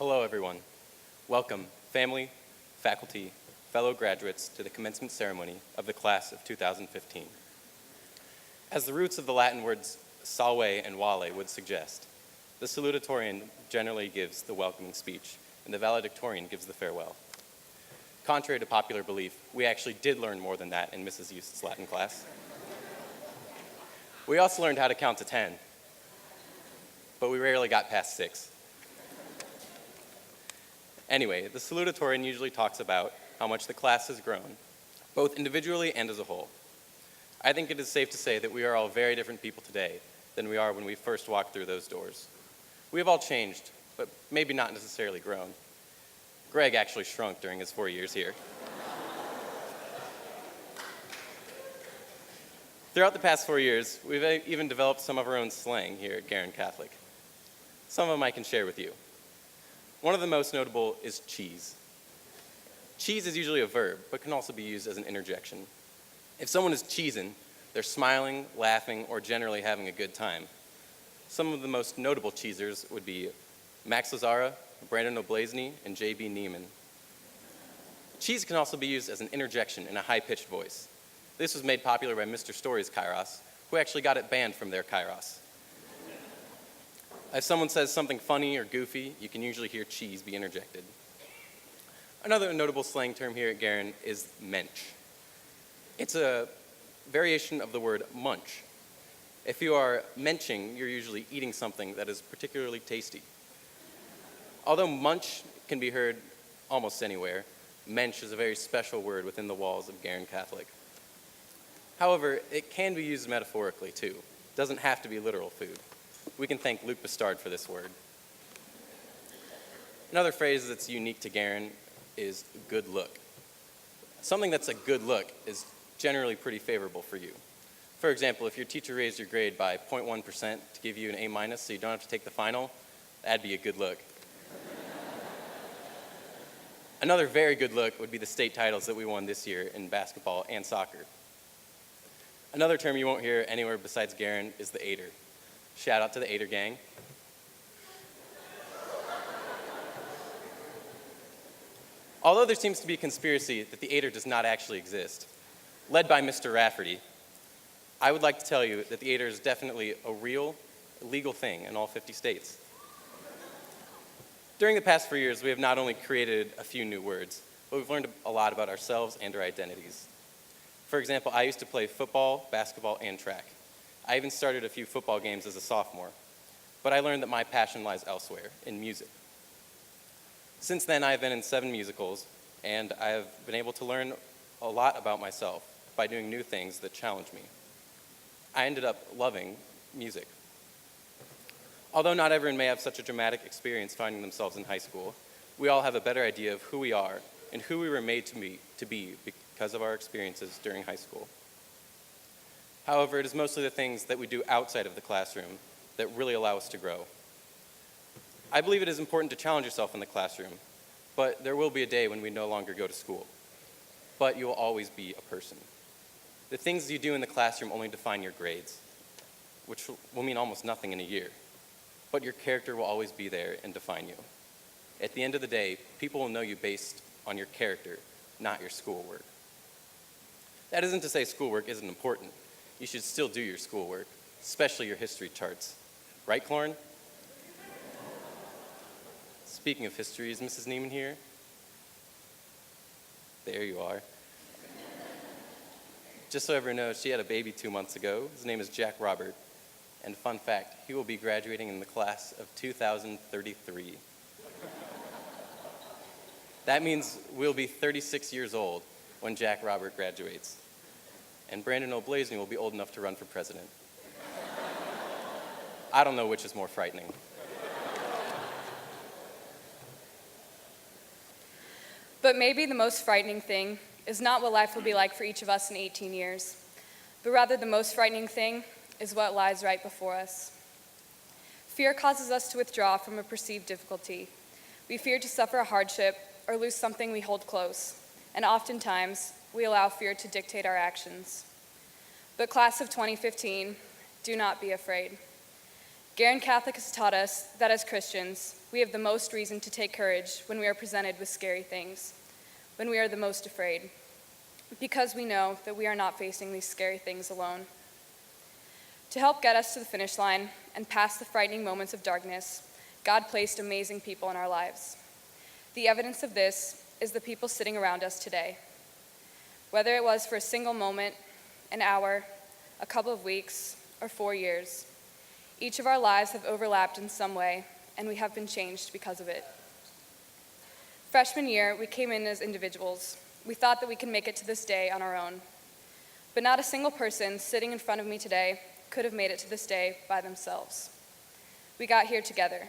Hello, everyone. Welcome, family, faculty, fellow graduates, to the commencement ceremony of the class of 2015. As the roots of the Latin words salve and vale would suggest, the salutatorian generally gives the welcoming speech, and the valedictorian gives the farewell. Contrary to popular belief, we actually did learn more than that in Mrs. Eust's Latin class. We also learned how to count to 10, but we rarely got past 6. Anyway, the salutatorian usually talks about how much the class has grown, both individually and as a whole. I think it is safe to say that we are all very different people today than we are when we first walked through those doors. We have all changed, but maybe not necessarily grown. Greg actually shrunk during his 4 years here. Throughout the past 4 years, we've even developed some of our own slang here at Guerin Catholic. Some of them I can share with you. One of the most notable is cheese. Cheese is usually a verb, but can also be used as an interjection. If someone is cheesing, they're smiling, laughing, or generally having a good time. Some of the most notable cheesers would be Max Lazara, Brandon Oblazny, and J.B. Neiman. Cheese can also be used as an interjection in a high-pitched voice. This was made popular by Mr. Story's Kairos, who actually got it banned from their Kairos. If someone says something funny or goofy, you can usually hear cheese be interjected. Another notable slang term here at Guerin is mensch. It's a variation of the word munch. If you are menching, you're usually eating something that is particularly tasty. Although munch can be heard almost anywhere, mensch is a very special word within the walls of Guerin Catholic. However, it can be used metaphorically too. It doesn't have to be literal food. We can thank Luc Bastard for this word. Another phrase that's unique to Guerin is good look. Something that's a good look is generally pretty favorable for you. For example, if your teacher raised your grade by 0.1% to give you an A- so you don't have to take the final, that'd be a good look. Another very good look would be the state titles that we won this year in basketball and soccer. Another term you won't hear anywhere besides Guerin is the Aider. Shout out to the Aider gang. Although there seems to be a conspiracy that the Aider does not actually exist, led by Mr. Rafferty, I would like to tell you that the Aider is definitely a real, legal thing in all 50 states. During the past 4 years, we have not only created a few new words, but we've learned a lot about ourselves and our identities. For example, I used to play football, basketball, and track. I even started a few football games as a sophomore, but I learned that my passion lies elsewhere, in music. Since then, I have been in 7 musicals, and I have been able to learn a lot about myself by doing new things that challenge me. I ended up loving music. Although not everyone may have such a dramatic experience finding themselves in high school, we all have a better idea of who we are and who we were made to be because of our experiences during high school. However, it is mostly the things that we do outside of the classroom that really allow us to grow. I believe it is important to challenge yourself in the classroom, but there will be a day when we no longer go to school. But you will always be a person. The things you do in the classroom only define your grades, which will mean almost nothing in a year. But your character will always be there and define you. At the end of the day, people will know you based on your character, not your schoolwork. That isn't to say schoolwork isn't important. You should still do your schoolwork, especially your history charts. Right, Clorin? Speaking of history, is Mrs. Neiman here? There you are. Just so everyone knows, she had a baby 2 months ago. His name is Jack Robert. And fun fact, he will be graduating in the class of 2033. That means we'll be 36 years old when Jack Robert graduates. And Brandon Oblazny will be old enough to run for president. I don't know which is more frightening. But maybe the most frightening thing is not what life will be like for each of us in 18 years, but rather the most frightening thing is what lies right before us. Fear causes us to withdraw from a perceived difficulty. We fear to suffer a hardship or lose something we hold close, and oftentimes we allow fear to dictate our actions. But class of 2015, do not be afraid. Guerin Catholic has taught us that as Christians, we have the most reason to take courage when we are presented with scary things, when we are the most afraid, because we know that we are not facing these scary things alone. To help get us to the finish line and past the frightening moments of darkness, God placed amazing people in our lives. The evidence of this is the people sitting around us today. Whether it was for a single moment, an hour, a couple of weeks, or 4 years, each of our lives have overlapped in some way, and we have been changed because of it. Freshman year, we came in as individuals. We thought that we could make it to this day on our own. But not a single person sitting in front of me today could have made it to this day by themselves. We got here together.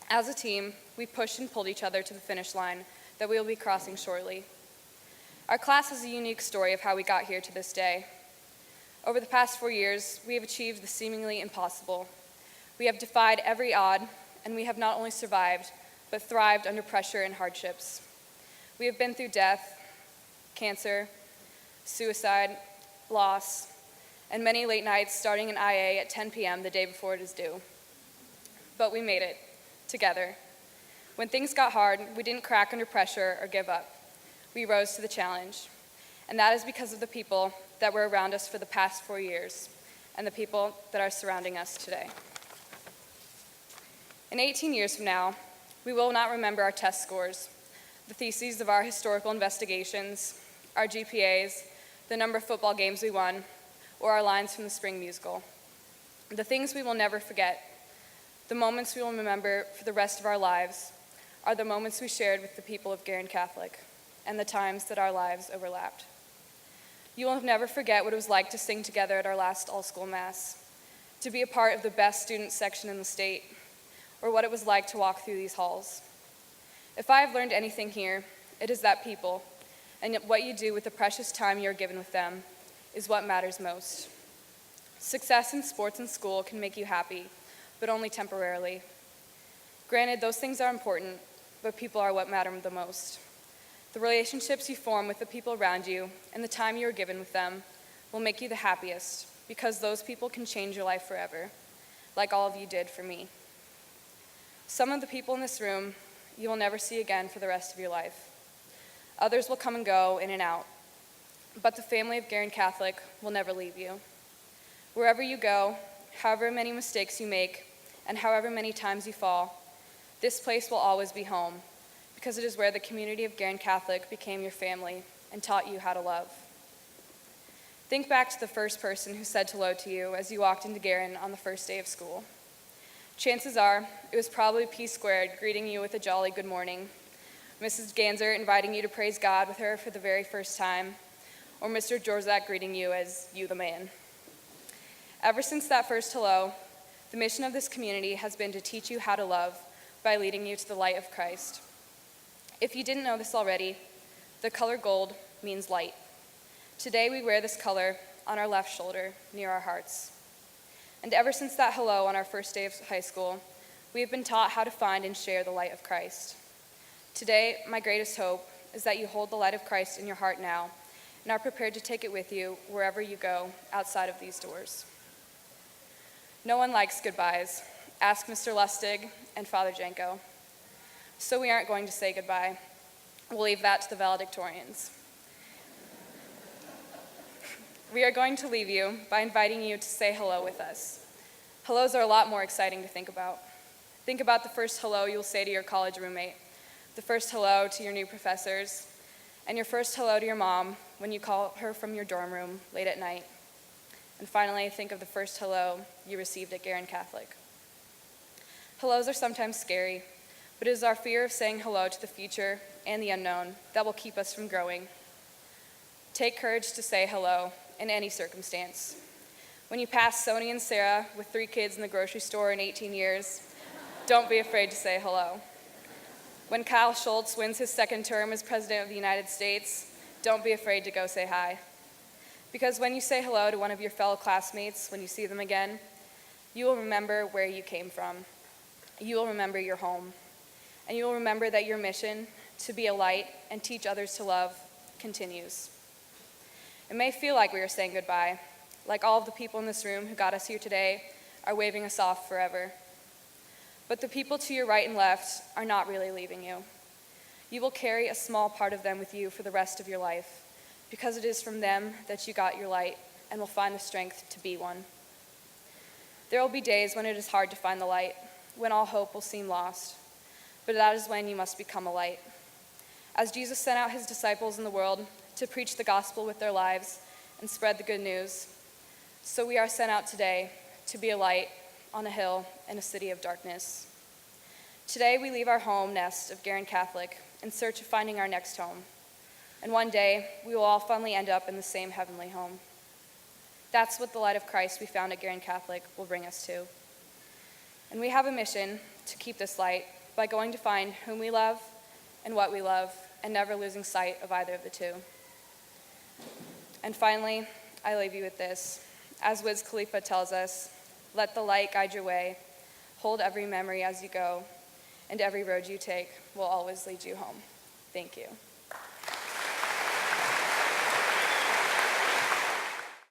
As a team, we pushed and pulled each other to the finish line that we will be crossing shortly. Our class has a unique story of how we got here to this day. Over the past 4 years, we have achieved the seemingly impossible. We have defied every odd, and we have not only survived, but thrived under pressure and hardships. We have been through death, cancer, suicide, loss, and many late nights starting in IA at 10 p.m. the day before it is due. But we made it, together. When things got hard, we didn't crack under pressure or give up. We rose to the challenge. And that is because of the people that were around us for the past 4 years and the people that are surrounding us today. In 18 years from now, we will not remember our test scores, the theses of our historical investigations, our GPAs, the number of football games we won, or our lines from the spring musical. The things we will never forget, the moments we will remember for the rest of our lives, are the moments we shared with the people of Guerin Catholic and the times that our lives overlapped. You will never forget what it was like to sing together at our last all-school mass, to be a part of the best student section in the state, or what it was like to walk through these halls. If I have learned anything here, it is that people, and what you do with the precious time you are given with them, is what matters most. Success in sports and school can make you happy, but only temporarily. Granted, those things are important, but people are what matter the most. The relationships you form with the people around you and the time you are given with them will make you the happiest, because those people can change your life forever, like all of you did for me. Some of the people in this room you will never see again for the rest of your life. Others will come and go, in and out. But the family of Guerin Catholic will never leave you. Wherever you go, however many mistakes you make, and however many times you fall, this place will always be home, because it is where the community of Guerin Catholic became your family and taught you how to love. Think back to the first person who said hello to you as you walked into Guerin on the first day of school. Chances are, it was probably P squared greeting you with a jolly good morning, Mrs. Ganser inviting you to praise God with her for the very first time, or Mr. Jorzak greeting you as you the man. Ever since that first hello, the mission of this community has been to teach you how to love by leading you to the light of Christ. If you didn't know this already, the color gold means light. Today we wear this color on our left shoulder near our hearts. And ever since that hello on our first day of high school, we have been taught how to find and share the light of Christ. Today, my greatest hope is that you hold the light of Christ in your heart now and are prepared to take it with you wherever you go outside of these doors. No one likes goodbyes. Ask Mr. Lustig and Father Janko. So we aren't going to say goodbye. We'll leave that to the valedictorians. We are going to leave you by inviting you to say hello with us. Hellos are a lot more exciting to think about. Think about the first hello you'll say to your college roommate, the first hello to your new professors, and your first hello to your mom when you call her from your dorm room late at night. And finally, think of the first hello you received at Guerin Catholic. Hellos are sometimes scary, but it is our fear of saying hello to the future and the unknown that will keep us from growing. Take courage to say hello in any circumstance. When you pass Sony and Sarah with 3 kids in the grocery store in 18 years, don't be afraid to say hello. When Kyle Schultz wins his second term as President of the United States, don't be afraid to go say hi. Because when you say hello to one of your fellow classmates when you see them again, you will remember where you came from. You will remember your home. And you will remember that your mission to be a light and teach others to love continues. It may feel like we are saying goodbye, like all of the people in this room who got us here today are waving us off forever. But the people to your right and left are not really leaving you. You will carry a small part of them with you for the rest of your life, because it is from them that you got your light and will find the strength to be one. There will be days when it is hard to find the light, when all hope will seem lost, but that is when you must become a light. As Jesus sent out his disciples in the world to preach the gospel with their lives and spread the good news, so we are sent out today to be a light on a hill in a city of darkness. Today we leave our home nest of Guerin Catholic in search of finding our next home, and one day we will all finally end up in the same heavenly home. That's what the light of Christ we found at Guerin Catholic will bring us to. And we have a mission to keep this light by going to find whom we love and what we love, and never losing sight of either of the two. And finally, I leave you with this. As Wiz Khalifa tells us, let the light guide your way, hold every memory as you go, and every road you take will always lead you home. Thank you.